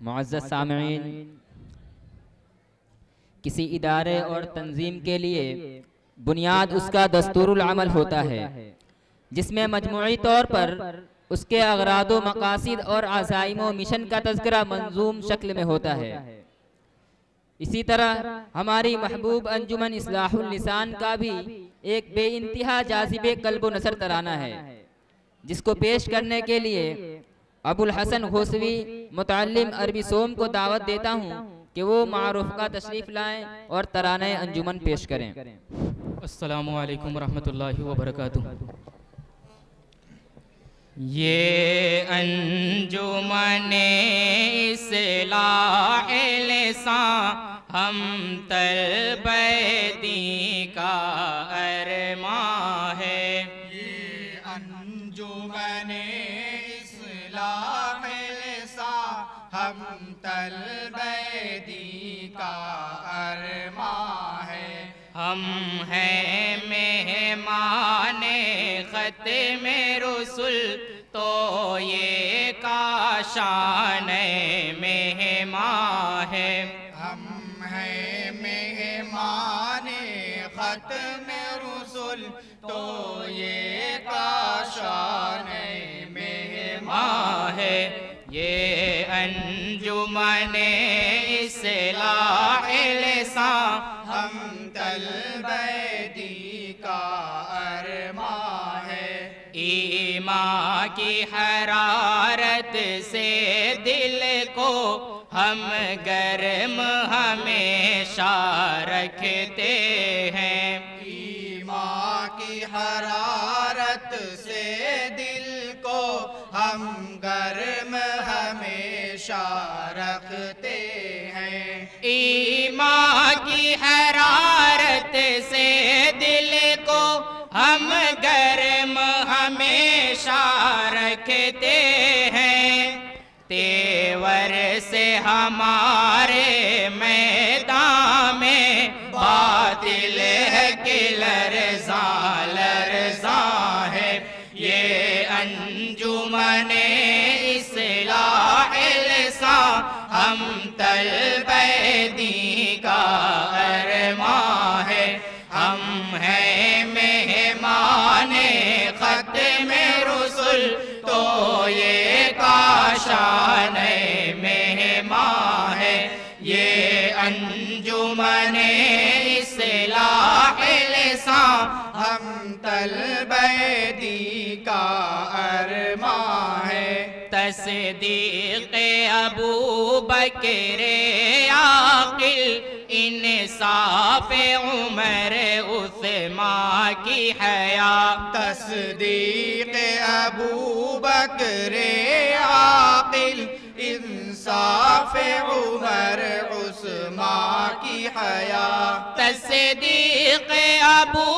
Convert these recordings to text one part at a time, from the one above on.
معزز سامعین، کسی ادارے اور تنظیم کے لیے بنیاد اس کا دستور العمل ہوتا ہے، جس میں مجموعی طور پر اس کے اغراض و مقاصد اور عزائم و مشن کا تذکرہ منظوم شکل میں ہوتا ہے۔ اسی طرح ہماری محبوب انجمن اصلاح اللسان کا بھی ایک بے انتہا جاذب قلب و نثر ترانہ ہے، جس کو پیش کرنے کے لیے ابو الحسن غوثوی متعلم عربی سوم کو دعوت دیتا ہوں کہ وہ معروف کا تشریف لائیں اور ترانہ انجمن پیش کریں۔ السلام علیکم ورحمۃ اللہ وبرکاتہ۔ یہ انجمن اصلاح لسان ہم طلبہ دین کا ارماں ہے، یہ انجمن اصلاح لسان ہم طلبہ دین کا ارماں ہے۔ ہم ہیں مہمان ختم رسل تو یہ کاشان مہمان ہے۔ ہم ہیں مہمان ختم رسل تو یہ کاشان مہمان ہے۔ یہ انجمن اصلاح لسان ہم طلبہ دین کا ارماں ہے۔ ایمان کی حرارت سے دل کو ہم گرم ہمیشہ رکھتے ہیں۔ ایمان کی حرارت سے دل کو ہم گرم ہمیشہ رکھتے ہیں۔ ایمان کی حرارت سے دل کو ہم گرم ہمیشہ رکھتے ہیں۔ تیور سے ہمارے میدان میں باطل ہے کہ لرزاں لرزاں ہے۔ یہ انجمن اصلاح لسان ہم طلبہ دین کا ارماں ہے۔ ہم ہیں مہمان ختم رسل تو یہ کاشان مہمان ہے۔ یہ انجمن اصلاح لسان ہم طلبہ دین کا ارماں ہے۔ تصدیق ابو بکر عاقل، انصاف عمر عثمان کی حیا۔ تصدیق ابو بکر عاقل، انصاف عمر عثمان کی حیا۔ تصدیق ابو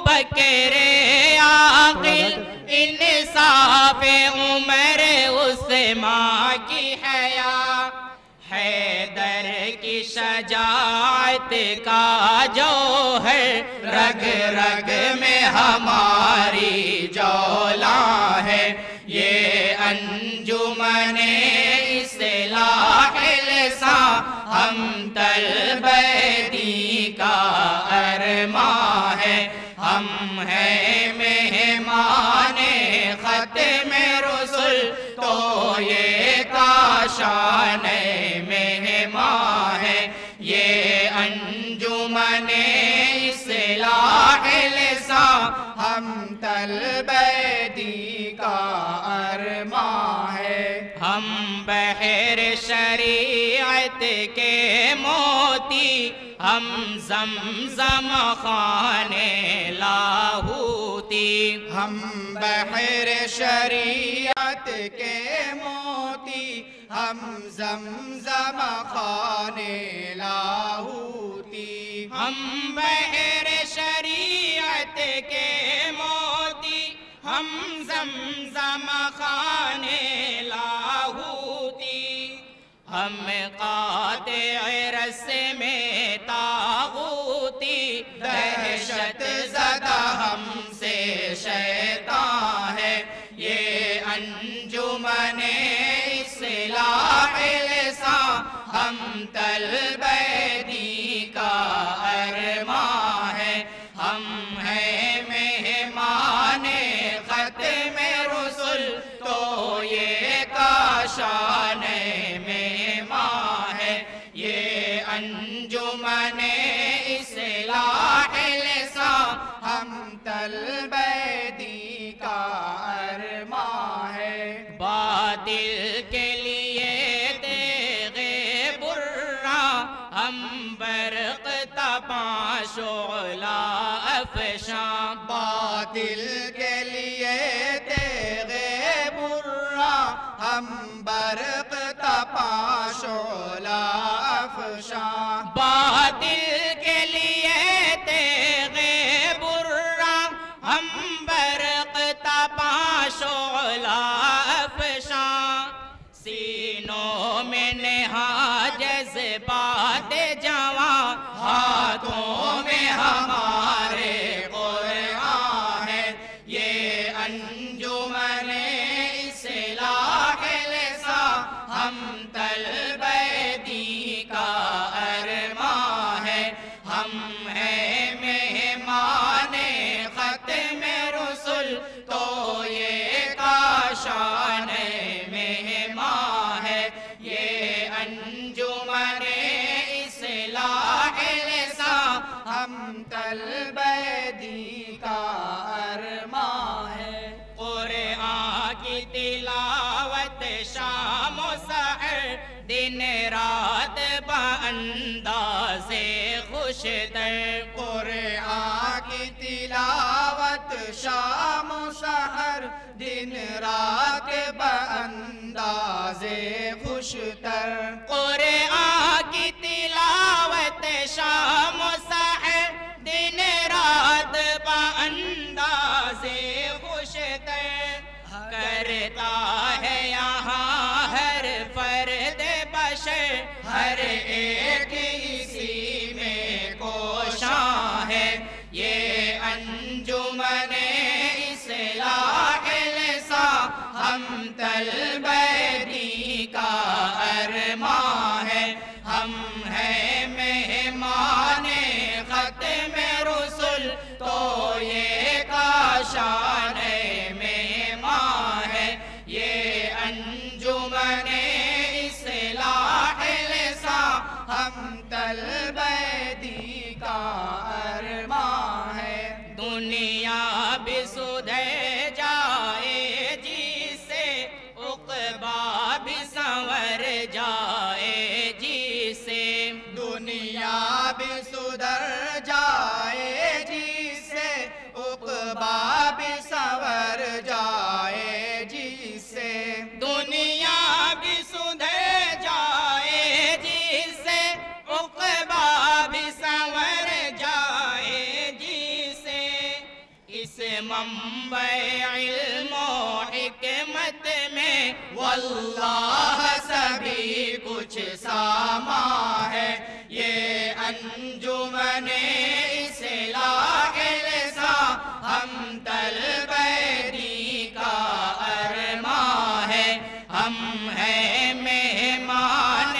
بکر عاقل، انصاف عمر عثمان کی حیا۔ حیدر کی شجاعت کا جوہر رگ رگ میں ہماری جولاں ہے۔ یہ انجمن اصلاح لسان ہم طلبہ دین کا ارماں ہے۔ ہم ہیں مہمان ختم رسل تو یہ کاشان مہمان ہے۔ یہ انجمن اصلاح لسان ہم طلبہ دین کا ارماں ہے۔ ہم بحر شریعت کے موتی، ہم زمزم خانے لاہوتی۔ ہم بحر شریعت کے موتی، ہم زمزم خانے لاہوتی۔ ہم بحر شریعت کے موتی، ہم زمزم خانے لاہوتی۔ ہم قاطع رسم طاغوتی، دہشت زدہ ہم سے شیطان ہے۔ یہ انجمن اصلاح لسان طلب دی کا ارماں ہے، ہم ہیں مہمان ختم رسل تو یہ کاشان مہمان ہے، یہ انجمن اصلاح لسان ہم طلب دی کا ارماں ہے، باطل کے لیے تیغ برا ہم برق تپاں شعلہ افشاں، باطل کے لیے تیغ برا ہم برق تپاں شعلہ افشاں، باطل کے لیے تیغ برا ہم برق تپاں شعلہ افشاں، سینوں میں نہا جذبات جواں، ہاتھوں میں ہمارے قرآن ہے، یہ انجمن اصلاح لسان ہم طلب دی کا ارماں ہے، ہم ہیں مہمان ختم رسل تو یہ کاشان مہمان ہے، یہ انجمن اصلاح لسان ہم طلب دی کا ارماں ہے، قرآن کی تلاوت شام و سحر دن رات بانداز خوش تر، قرآن کی تلاوت شام و سحر دن رات بانداز خوش تر، قرآن کی تلاوت شام و سحر دن رات بانداز خوش تر، کرتا ہے یہاں ہر فرد بشر، ہر ایک اسی میں کوشاں ہے، یہ انجمن اصلاح لسان ہم طلب دی کا ارماں ہے، ہم ہیں مہمان ختم رسل تو یہ کاشان مہمان ہے، یہ انجمن اصلاح لسان ہم طلب دی کا ارماں ہے، دنیا بھی سدھر جائے جی سے، عقبہ بھی سنور جائے جی سے، دنیا بھی سدھر جائے جی سے، عقبہ بھی سنور جائے جی سے، دنیا بھی سدھر جائے جی سے، عقبہ بھی سنور جائے جی سے، اس منبع علم و حکمت میں واللہ سبھی کچھ ساما ہے، یہ انجمن اصلاح لسان ہم طلب دی کا ارماں ہے، ہم ہیں مہمان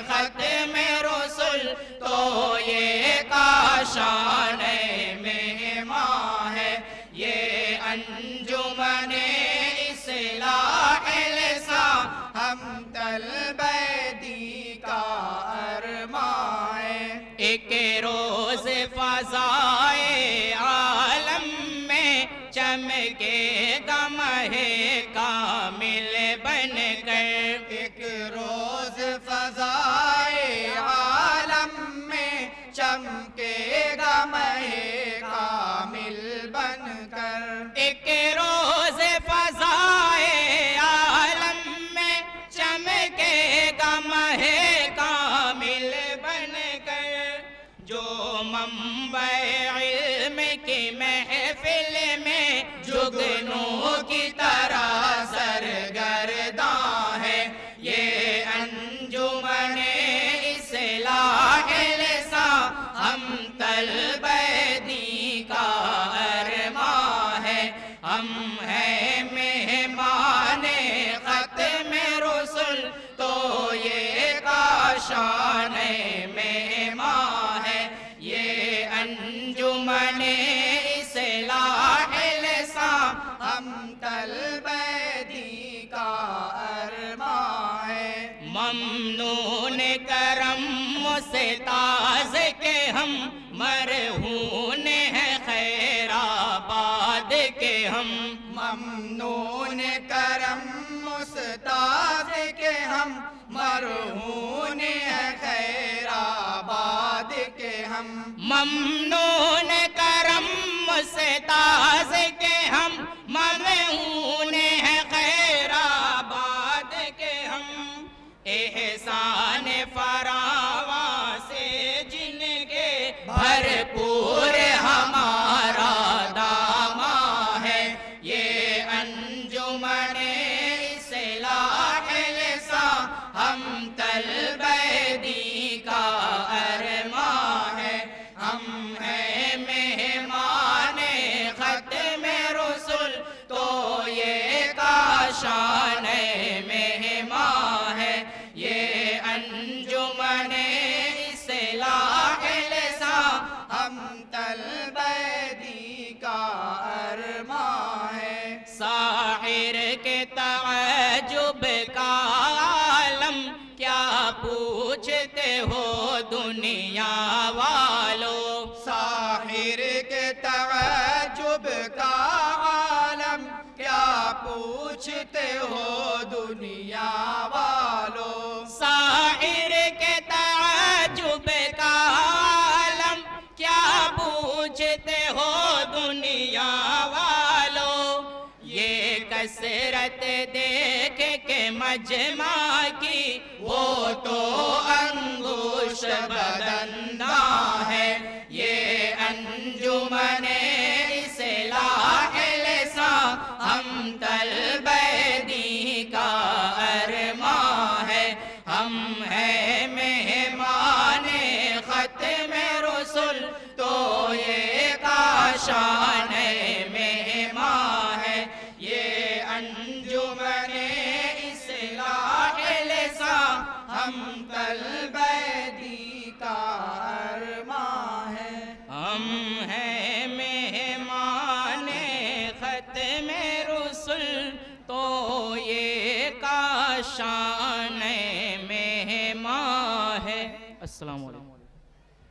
ختم رسل تو یہ کاشان مہمان ہے، یہ انجمن اصلاح لسان ہم طلب دی کا ارماں ہے، ایک روز فضائے عالم میں چمکے گا ماہ کامل بن کر، ایک روز فضائے عالم میں چمکے گا ماہ کامل بن کر، ایک روز فضائے عالم میں چمکے گا ماہ کامل بن کر، جو منبع علم کی محفل میں جگنوں کی طرح سرگرداں ہے، یہ انجمن شان مہمان ہے یہ انجمن اصلاح لسان ہم طلب دی کا ارمان ہے ممنون کرم مستاز کے ہم مرہون ہیں خیر آباد کے ہم ممنون کرم مستاز کے ہم مرہون ہیں خیر آباد کے ہم ممنون کرم مستاز کے ہم مرہون ہیں خیر آباد کے ہم احسان فراواں سے جن کے بھرپور ہمارا داماں ہے یہ انجمن اصلاح لسان ہم طلب دی کا ارمان ہے ہم ہیں مہمان ختم رسل تو یہ کاشان مہمان ہے یہ انجمن اصلاح لسان ہم طلب دی کا ارمان ہے ساحر کے تعجب کا عالم کیا پوچھتے ہو دنیا والوں ساحر کے تعجب کا عالم کیا پوچھتے ہو دنیا والوں ساحر کے تعجب کا عالم کیا پوچھتے ہو دنیا والوں یہ کثرت دیکھ کے مجمع کی وہ تو انگوش بدنداں ہے یہ انجمن اصلاح لسان ہم طلب دی کا ارمان ہے ہم ہیں مہمان ختم رسل تو یہ کاشان مہمان ہے یہ انجمن اصلاح لسان ہم طلب دی کا ارمان ہے ہم ہیں مہمان ختم رسل تو یہ کاشان مہمان ہے السلام علیکم